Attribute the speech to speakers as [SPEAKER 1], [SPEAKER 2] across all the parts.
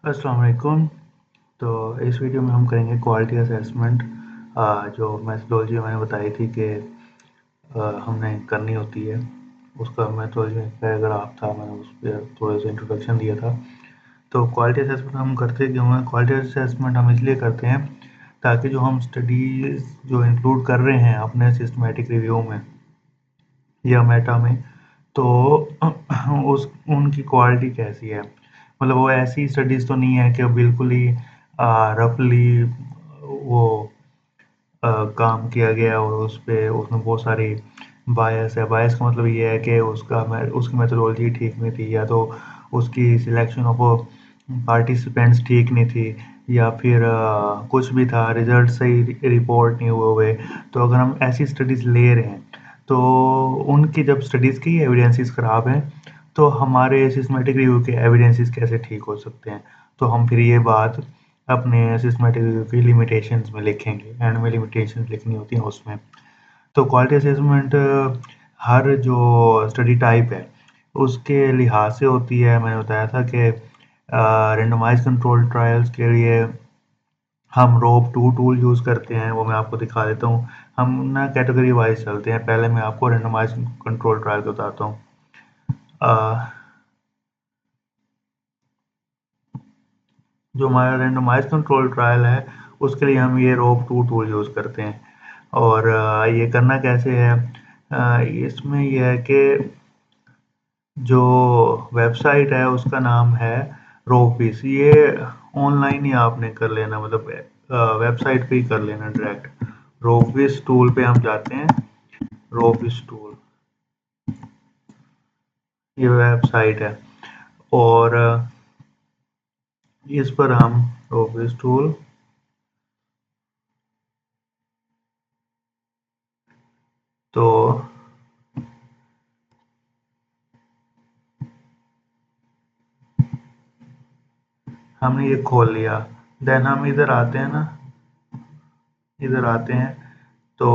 [SPEAKER 1] अस्सलाम वालेकुम। तो इस वीडियो में हम करेंगे क्वालिटी असेसमेंट। जो मैथडोलॉजी मैंने बताई थी कि हमने करनी होती है, उसका मैथडोलॉजी पैराग्राफ था, मैंने उस पर थोड़ा सा इंट्रोडक्शन दिया था। तो क्वालिटी असेसमेंट हम करते क्यों हैं? क्वालिटी असेसमेंट हम इसलिए करते हैं ताकि जो हम स्टडीज़ जो इंक्लूड कर रहे हैं अपने सिस्टमेटिक रिव्यू में या मेटा में, तो उस उनकी क्वालिटी कैसी है। मतलब वो ऐसी स्टडीज़ तो नहीं है कि बिल्कुल ही रफली वो काम किया गया और उस पे उसमें बहुत सारी बायस है। बायस का मतलब ये है कि उसकी मेथोडोलॉजी ठीक नहीं थी, या तो उसकी सिलेक्शन ऑफ पार्टिसिपेंट्स ठीक नहीं थी, या फिर कुछ भी था, रिजल्ट सही रिपोर्ट नहीं हुए। तो अगर हम ऐसी स्टडीज़ ले रहे हैं तो उनकी जब स्टडीज़ की एविडेंसेस ख़राब हैं, तो हमारे सिस्टमेटिक रिव्यू के एविडेंसेस कैसे ठीक हो सकते हैं। तो हम फिर ये बात अपने सिस्टमेटिक रिव्यू की लिमिटेशंस में लिखेंगे, एंड में लिमिटेशंस लिखनी होती हैं उसमें। तो क्वालिटी असेसमेंट हर जो स्टडी टाइप है उसके लिहाज से होती है। मैंने बताया था कि रेंडमाइज कंट्रोल ट्रायल्स के लिए हम रोब 2 टूल यूज़ करते हैं, वो मैं आपको दिखा देता हूँ। हम ना कैटेगरी वाइज चलते हैं। पहले मैं आपको रेंडमाइज कंट्रोल ट्रायल बताता हूँ। जो हमारा रेंडमाइज कंट्रोल ट्रायल है उसके लिए हम ये रोब 2 टूल यूज़ करते हैं। और ये करना कैसे है? इसमें ये है कि जो वेबसाइट है उसका नाम है रोपीस। ये ऑनलाइन ही आपने कर लेना, मतलब वेबसाइट पे ही कर लेना डायरेक्ट। रोपीस टूल पे हम जाते हैं। रोपीस टूल ये वेबसाइट है, और इस पर हम रोपीस टूल तो हमने ये खोल लिया। देन हम इधर आते हैं ना, इधर आते हैं तो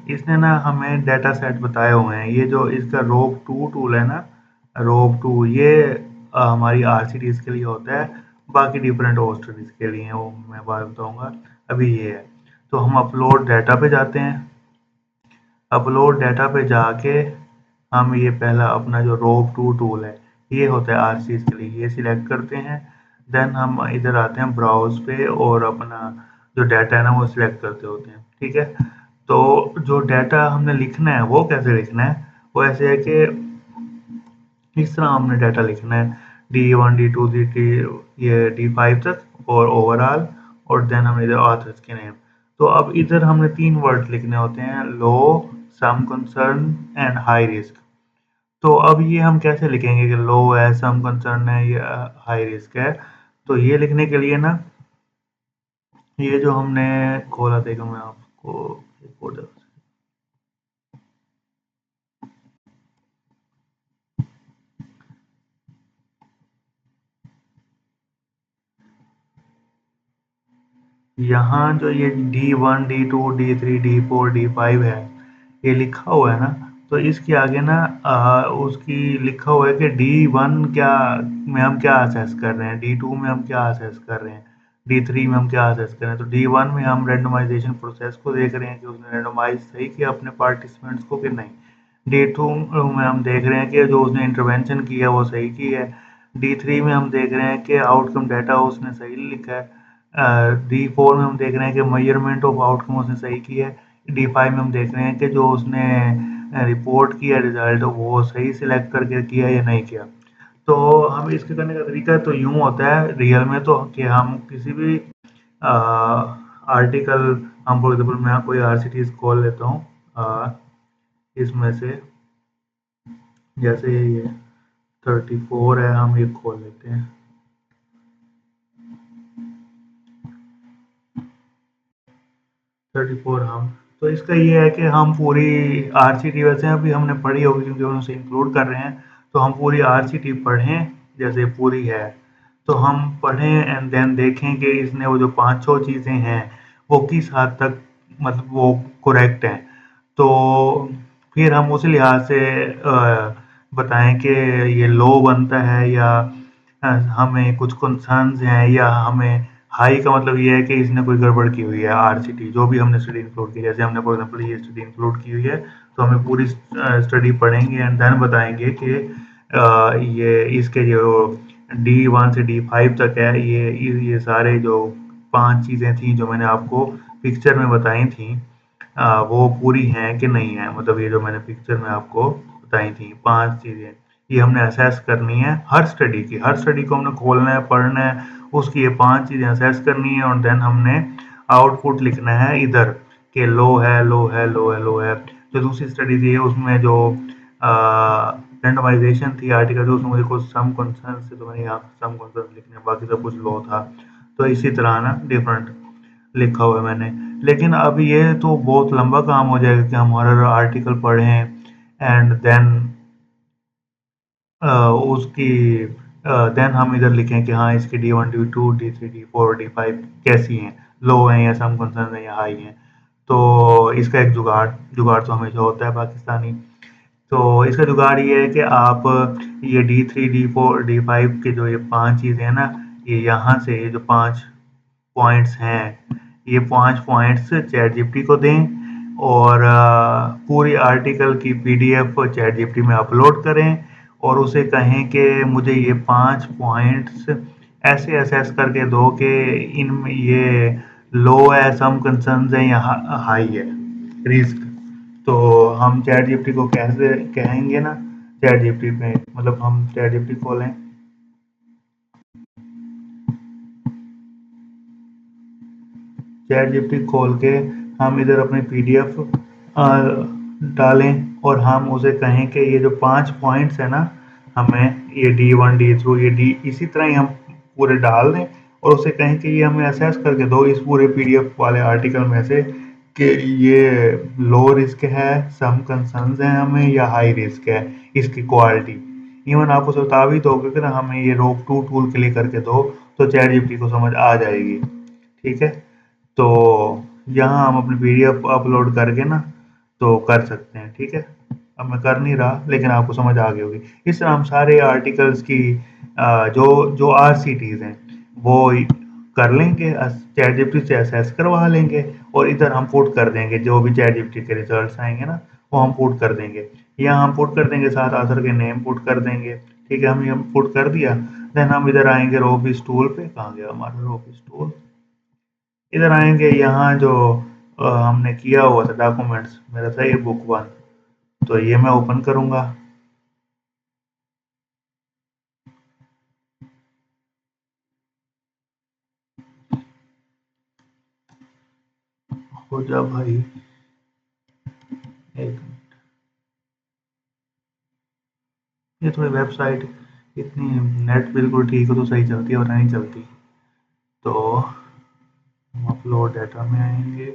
[SPEAKER 1] इसने ना हमें डाटा सेट बताए हुए हैं। ये जो इसका रोब 2 टूल है ना, रोब 2 ये हमारी आरसीडीज के लिए होता है। बाकी डिफरेंट होस्टरीज के लिए वो मैं बात बताऊंगा। अभी ये है, तो हम अपलोड डाटा पे जाते हैं। अपलोड डाटा पे जाके हम ये पहला अपना जो रोब 2 टूल है, ये होता है आरसीडीज के लिए, ये सिलेक्ट करते हैं। देन हम इधर आते हैं ब्राउज पे, और अपना जो डाटा है ना वो सिलेक्ट करते होते हैं। ठीक है, तो जो डाटा हमने लिखना है वो कैसे लिखना है? वो ऐसे है कि इस तरह हमने डाटा लिखना है, D1 D2 D3 ये D5 तक, और ओवरऑल, और देन हम इधर ऑथर्स के नेम। तो अब इधर हमने 3 वर्ड लिखने होते हैं, लो, some concern and high risk. तो अब ये हम कैसे लिखेंगे कि लो है, सम कंसर्न है, या हाई रिस्क है? तो ये लिखने के लिए ना, ये जो हमने खोला देखो, मैं आपको रिपोर्ट, यहाँ जो ये D1 D2 D3 D4 D5 है, ये लिखा हुआ है ना, तो इसके आगे ना उसकी लिखा हुआ है कि D1 क्या में हम क्या असेस कर रहे हैं, D2 में हम क्या असेस कर रहे हैं, D3 में हम क्या असेस कर रहे हैं। तो D1 में हम रेंडमाइजेशन प्रोसेस को देख रहे हैं कि उसने रेंडमाइज सही किया अपने पार्टिसिपेंट्स को कि नहीं। D2 में हम देख रहे हैं कि जो उसने इंटरवेंशन किया वो सही की है। D3 में हम देख रहे हैं कि आउटकम डाटा उसने सही लिखा है। D4 में हम देख रहे हैं कि मेजरमेंट ऑफ आउटकम उसने सही की है। D5 में हम देख रहे हैं कि जो उसने रिपोर्ट किया रिजल्ट वो सही सिलेक्ट करके किया या नहीं किया। तो हम इसके करने का तरीका तो यूँ होता है रियल में, तो कि हम किसी भी आर्टिकल, हम फॉर एग्जाम्पल मैं कोई आरसीटीज खोल लेता हूँ इसमें से, जैसे ये 34 है, हम ये खोल लेते हैं। 34 हम, तो इसका ये है कि हम पूरी आरसीटी वैसे अभी हमने पढ़ी होगी क्योंकि हम उसे इंक्लूड कर रहे हैं, तो हम पूरी आरसीटी पढ़ें जैसे पूरी है। तो हम पढ़ें एंड देन देखें कि इसने वो जो 5-6 चीज़ें हैं वो किस हद तक मतलब वो करेक्ट हैं। तो फिर हम उसी लिहाज से बताएं कि ये लो बनता है या हमें कुछ कंसर्न्स हैं या हमें हाई का मतलब ये है कि इसने कोई गड़बड़ की हुई है आरसीटी जो भी हमने स्टडी इंक्लूड की जैसे हमने फॉर एग्जांपल ये स्टडी इंक्लूड की हुई है तो हमें पूरी स्टडी पढ़ेंगे एंड देन बताएंगे कि ये इसके जो D1 से D5 तक है ये सारे जो 5 चीज़ें थी जो मैंने आपको पिक्चर में बताई थी वो पूरी हैं कि नहीं है मतलब ये जो मैंने पिक्चर में आपको बताई थी 5 चीज़ें ये हमने असेस करनी है हर स्टडी को हमने खोलना है पढ़ना है उसकी ये 5 चीज़ें असेस करनी है और देन हमने आउटपुट लिखना है इधर कि लो है लो है लो है लो है जो दूसरी स्टडी थी उसमें जो रेंडमाइजेशन थी आर्टिकल उसमें मुझे कुछ सम कंसर्न से तो मैंने यहाँ सम कंसर्न लिखने बाकी सब कुछ लो था तो इसी तरह ना डिफरेंट लिखा हुआ है मैंने लेकिन अब ये तो बहुत लंबा काम हो जाएगा कि हम हर आर्टिकल पढ़ें एंड देन उसकी देन हम इधर लिखें कि हाँ इसकी D1 D2 D3 D4 D5 कैसी हैं लो हैं या सम कंसर्न हैं या हाई हैं तो इसका एक जुगाड़ तो हमेशा होता है पाकिस्तानी तो इसका जुगाड़ ये है कि आप ये D3 D4 D5 के जो ये 5 चीज़ें हैं ना ये यहाँ से ये जो 5 पॉइंट्स हैं ये 5 पॉइंट्स चैट जीपीटी को दें और पूरी आर्टिकल की पीडीएफ चैट जीपीटी में अपलोड करें और उसे कहें कि मुझे ये 5 पॉइंट्स ऐसे असेस करके दो कि इनमें ये लो है सम कंसर्न्स हैं या हाई है रिस्क तो हम चैट जीपीटी को कैसे कहेंगे ना चैट जीपीटी में मतलब हम चैट जीपीटी खोलें चैट जीपीटी खोल के हम इधर अपनी पीडीएफ डालें और हम उसे कहें कि ये जो 5 पॉइंट्स है ना हमें ये D1 D2 ये डी इसी तरह ही हम पूरे डाल दें और उसे कहें कि ये हमें असेस करके दो इस पूरे पीडीएफ वाले आर्टिकल में से कि ये लो रिस्क है सम कंसर्न्स हैं हमें या हाई रिस्क है इसकी क्वालिटी इवन आप उसे बता भी दोगे कि ना हमें ये रोक टू टूल क्लिक करके दो तो चैट जीपीटी को समझ आ जाएगी ठीक है तो यहाँ हम अपनी पीडीएफ अपलोड करके ना तो कर सकते हैं ठीक है अब मैं कर नहीं रहा लेकिन आपको समझ आ गई होगी इस तरह हम सारे आर्टिकल्स की जो जो आरसीटीज हैं वो कर लेंगे चैट जीपीटी से असेस करवा लेंगे और इधर हम पुट कर देंगे जो भी चैट जीपीटी के रिजल्ट्स आएंगे ना वो हम पुट कर देंगे यहाँ हम पुट कर देंगे साथ आथर के नेम पुट कर देंगे ठीक है हम ये पुट कर दिया देन हम इधर आएंगे रोबिस टूल पे कहाँ गया हमारा रोबिस टूल इधर आएंगे यहाँ जो हमने किया हुआ था डॉक्यूमेंट्स मेरा था ये बुक 1 तो ये मैं ओपन करूँगा हो जा भाई एक ये थोड़ी वेबसाइट इतनी नेट बिल्कुल ठीक हो तो सही चलती है और नहीं चलती तो हम अपलोड डाटा में आएंगे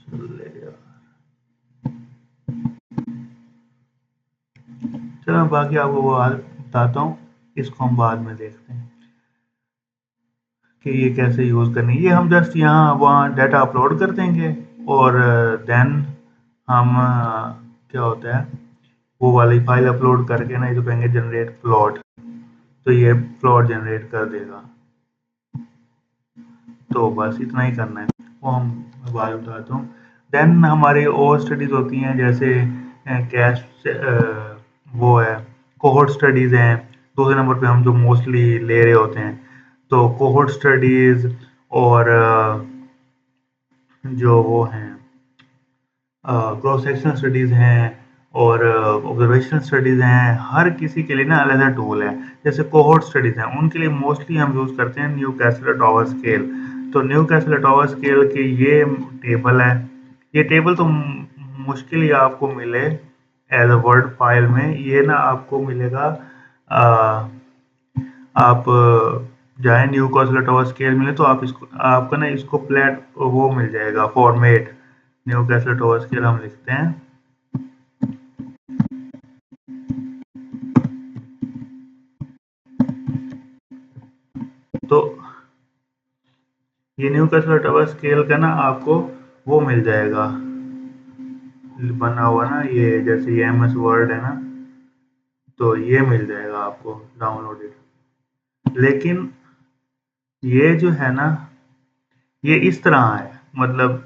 [SPEAKER 1] चलेगा चलो बाकी आपको वो बताता हूँ इसको हम बाद में देखते हैं कि ये कैसे यूज़ करनी है ये हम जस्ट यहाँ वहाँ डाटा अपलोड कर देंगे और देन हम क्या होता है वो वाली फाइल अपलोड करके ना जो कहेंगे जनरेट प्लॉट तो ये प्लॉट जनरेट कर देगा तो बस इतना ही करना है वो हम बाद में बताता हूँ देन हमारी और स्टडीज़ होती हैं जैसे कैश वो है कोहोर्ट स्टडीज़ हैं दूसरे नंबर पे हम जो मोस्टली ले रहे होते हैं तो कोहोर्ट स्टडीज़ और जो वो हैं क्रॉस सेक्शनल स्टडीज़ हैं और ऑब्जर्वेशनल स्टडीज़ हैं हर किसी के लिए ना अलग अलग टूल है जैसे कोहोर्ट स्टडीज़ हैं उनके लिए मोस्टली हम यूज़ करते हैं न्यू कैसल टॉवर स्केल तो न्यू कैसल टॉवर स्केल की ये टेबल है ये टेबल तो मुश्किल ही आपको मिले एज अ वर्ड फाइल में ये ना आपको मिलेगा आ, आप जाए न्यू कैलकुलेटर स्केल मिले तो आप इसको आपका ना इसको प्लेट वो मिल जाएगा फॉर्मेट न्यू कैलकुलेटर स्केल हम लिखते हैं तो ये न्यू कैलकुलेटर स्केल का ना आपको वो मिल जाएगा बना हुआ ना ये जैसे ये एम एस वर्ड है ना तो ये मिल जाएगा आपको डाउनलोडेड। लेकिन ये जो है ना, ये इस तरह है, मतलब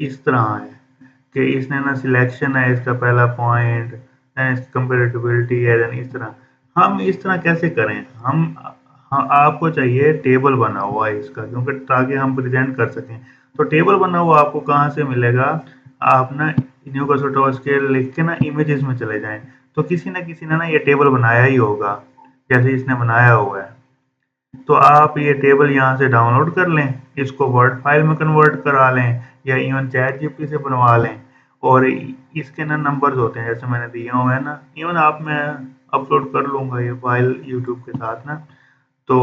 [SPEAKER 1] इस तरह है कि इसने ना सिलेक्शन है इसका पहला पॉइंट, देन कंपेरेटिबिलिटी है, देन इस तरह। हम इस तरह कैसे करें? आपको चाहिए टेबल बना हुआ है इसका, क्योंकि ताकि हम प्रेजेंट कर सकें। तो टेबल बना हुआ आपको कहाँ से मिलेगा? आप ना न्यू कसोटो स्केल लिख के ना इमेजेस में चले जाएं, तो किसी न किसी ने ना ये टेबल बनाया ही होगा, जैसे इसने बनाया हुआ है। तो आप ये टेबल यहाँ से डाउनलोड कर लें, इसको वर्ड फाइल में कन्वर्ट करा लें, या इवन चैट जीपीटी से बनवा लें। और इसके ना नंबर्स होते हैं जैसे मैंने दिए हुए हैं ना, इवन आप मैं अपलोड कर लूँगा ये फाइल यूट्यूब के साथ ना। तो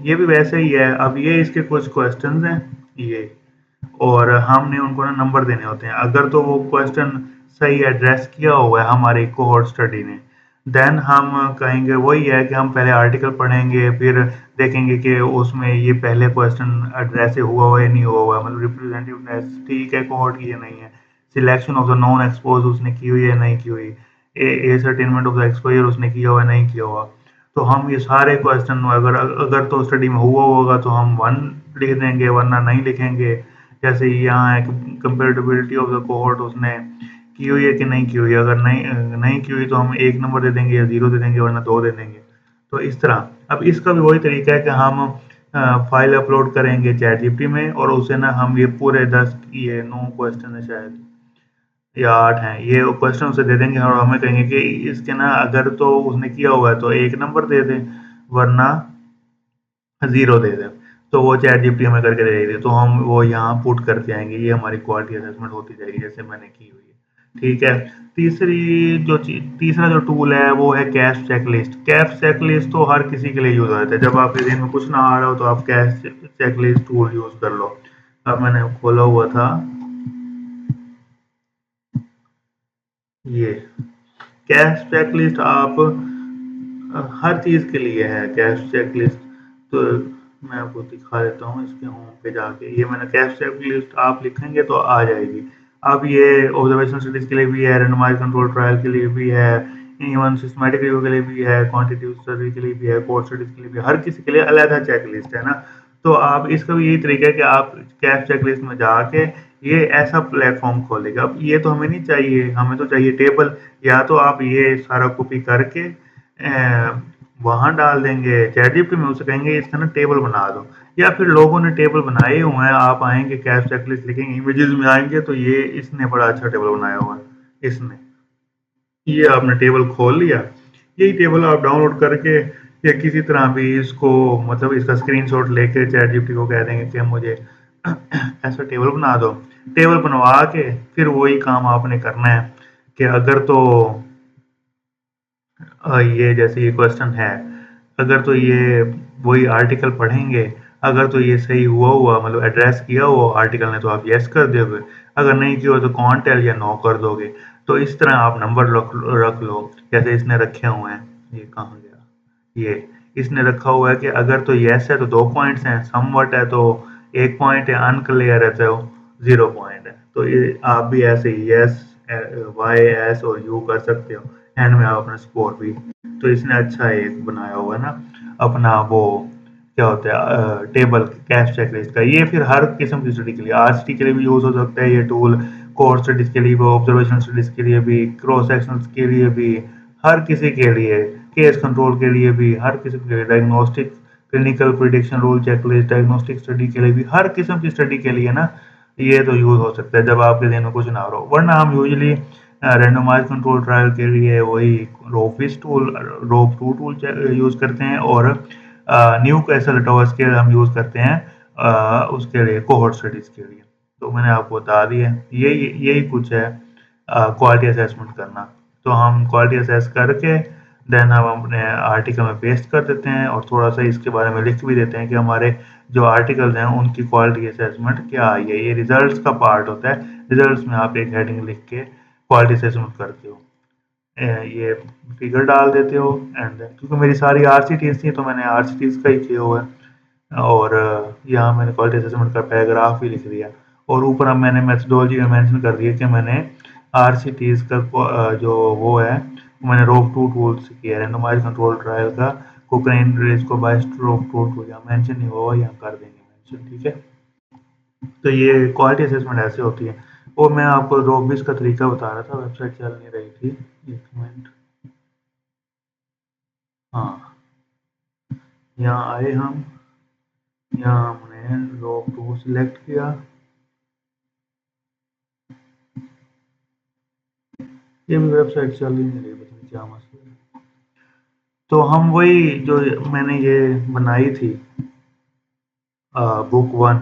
[SPEAKER 1] ये भी वैसे ही है। अब ये इसके कुछ क्वेश्चंस हैं ये, और हमने उनको ना नंबर देने होते हैं। अगर तो वो क्वेश्चन सही एड्रेस किया हुआ है हमारी कोहोर्ट स्टडी ने, देन हम कहेंगे वही है कि हम पहले आर्टिकल पढ़ेंगे, फिर देखेंगे कि उसमें ये पहले क्वेश्चन एड्रेस हुआ हुआ है नहीं हुआ हुआ है, मतलब रिप्रेजेंटेटिवनेस ठीक है कोहोर्ट की या नहीं है, selection of the non expose उसने की हुई है नहीं की हुई, एसर्टेनमेंट ऑफ द एक्सपोजर उसने किया हुआ है नहीं किया हुआ। तो हम ये सारे क्वेश्चन अगर अगर तो स्टडी में हुआ होगा तो हम वन लिख देंगे, वरना नहीं लिखेंगे। जैसे यहाँ है कंपेरेटिबिलिटी ऑफ द कोहोर्ट उसने की हुई है कि नहीं की हुई है, अगर नहीं की हुई तो हम एक नंबर दे देंगे या जीरो दे देंगे, वरना दो दे देंगे। तो इस तरह अब इसका भी वही तरीका है कि हम फाइल अपलोड करेंगे चैट जीपीटी में, और उसे ना हम ये पूरे 10 ये 9 क्वेश्चन है शायद या 8 हैं, ये क्वेश्चन उसे दे देंगे और हमें कहेंगे कि इसके ना अगर तो उसने किया हुआ है तो एक नंबर दे दें, वरना ज़ीरो दे दें। तो वो चैट जीपीटी हमें करके दे देगी, तो हम वो यहाँ पुट करते आएँगे। ये हमारी क्वालिटी असेसमेंट होती जाएगी जैसे मैंने की हुई है। ठीक है। तीसरा जो टूल है वो है कैश चेकलिस्ट। कैश चेकलिस्ट तो हर किसी के लिए यूज़ होता है। जब आपके दिन में कुछ ना आ रहा हो तो आप कैश चेकलिस्ट टूल यूज़ कर लो। अब मैंने खोला हुआ था ये कैश चेकलिस्ट। आप हर चीज़ के लिए है कैश चेकलिस्ट। तो मैं आपको दिखा देता हूँ इसके होम पे जाके। ये मैंने कैश चेकलिस्ट आप लिखेंगे तो आ जाएगी। अब ये ऑब्जर्वेशनल स्टडीज के लिए भी है, रेंडमाइज कंट्रोल ट्रायल के लिए भी है, इवन सिस्टमैटिक रिव्यू के लिए भी है, क्वांटिटेटिव स्टडी के लिए भी है, कोर्स स्टडीज के लिए भी है। हर किसी के लिए अलग चेकलिस्ट है ना। तो आप इसका भी यही तरीका है कि आप कैश चेकलिस्ट में जाके ये ऐसा प्लेटफॉर्म खोलेगा। अब ये तो हमें नहीं चाहिए, हमें तो चाहिए टेबल। या तो आप ये सारा कॉपी करके वहाँ डाल देंगे चैट जीपीटी में, उसे कहेंगे इसका ना टेबल बना दो। या फिर लोगों ने टेबल बनाए हुए हैं, आप आएंगे कैश चेकलिस्ट लिखेंगे, इमेजेस में आएंगे तो ये इसने बड़ा अच्छा टेबल बनाया हुआ है इसने। ये आपने टेबल खोल लिया, यही टेबल आप डाउनलोड करके या किसी तरह भी इसको, मतलब इसका स्क्रीनशॉट लेके चैट जीपीटी को कह देंगे कि मुझे ऐसा टेबल बना दो। टेबल बनवा के फिर वही काम आपने करना है कि अगर तो ये जैसे ये क्वेश्चन है, अगर तो ये वही आर्टिकल पढ़ेंगे, अगर तो ये सही हुआ मतलब एड्रेस किया हुआ आर्टिकल ने तो आप यस कर दोगे, अगर नहीं किया तो कॉन्ट टेल या नो कर दोगे। तो इस तरह आप नंबर रख लो जैसे इसने रखे हुए हैं। ये कहाँ गया? ये इसने रखा हुआ है कि अगर तो यस है तो 2 पॉइंट्स हैं, समवट है तो 1 पॉइंट है, अनक्लियर है तो 0 पॉइंट है। तो ये आप भी ऐसे ही यस, वाई, एस और यू कर सकते हो। एंड में आप अपना स्कोर भी। तो इसने अच्छा एक बनाया हुआ है ना अपना वो, क्या होता है, टेबल कैश चेकलिस्ट का। ये फिर हर किस्म की स्टडी के लिए, आरसीटी के लिए भी यूज हो सकता है ये टूल, कोर स्टडीज के लिए भी, ऑब्जर्वेशन स्टडीज के लिए भी, क्रॉस सेक्शंस के लिए भी, हर किसी के लिए, केस कंट्रोल के लिए भी, हर किस्म के लिए, diagnostic clinical prediction rule checklist, diagnostic study के लिए भी, हर किस्म की स्टडी के लिए ना ये तो यूज हो सकता है जब आपके दिन में कुछ ना हो। वरना हम यूजली रैंडमाइज कंट्रोल ट्रायल के लिए वही रोफिस tool, rope to tool use करते हैं, और न्यू कैसल स्केल हम यूज करते हैं उसके लिए कोहोर्ट स्टडीज के लिए। तो मैंने आपको बता दिया, यही यही कुछ है क्वालिटी असेसमेंट करना। तो हम क्वालिटी असेस करके देन हम अपने आर्टिकल में पेस्ट कर देते हैं, और थोड़ा सा इसके बारे में लिख भी देते हैं कि हमारे जो आर्टिकल्स हैं उनकी क्वालिटी असेसमेंट क्या आई है। ये रिजल्ट्स का पार्ट होता है। रिजल्ट्स में आप एक हेडिंग लिख के क्वालिटी असेसमेंट करते हो, ये फिगर डाल देते हो। एंड क्योंकि मेरी सारी आरसीटीज थी तो मैंने आरसीटीज का ही किया हुआ है, और यहाँ मैंने क्वालिटी असेसमेंट का पैराग्राफ भी लिख दिया, और ऊपर अब मैंने मेथडोलॉजी में मेंशन कर दिया कि मैंने आरसीटीज का जो वो है मैंने रोप टू टूल से किया, रैंडमाइज कंट्रोल ट्रायल का कोक्रेन रेज को बाय रोप टू टूल, यहाँ मेंशन नहीं हुआ, यहाँ कर देंगे मेंशन, ठीक है। तो ये क्वालिटी असेसमेंट ऐसे होती है। वो मैं आपको रोबिस का तरीका बता रहा था, वेबसाइट चल नहीं रही थी, एक मिनट। हाँ, यहाँ आए हम, यहाँ हमने रोप टू सिलेक्ट किया, ये भी वेबसाइट चल ही नहीं रही, पता नहीं क्या मसला है। तो हम वही जो मैंने ये बनाई थी बुक वन,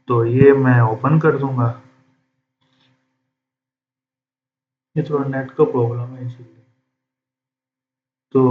[SPEAKER 1] तो ये मैं ओपन कर दूंगा। ये थोड़ा नेट का प्रॉब्लम है इसीलिए। तो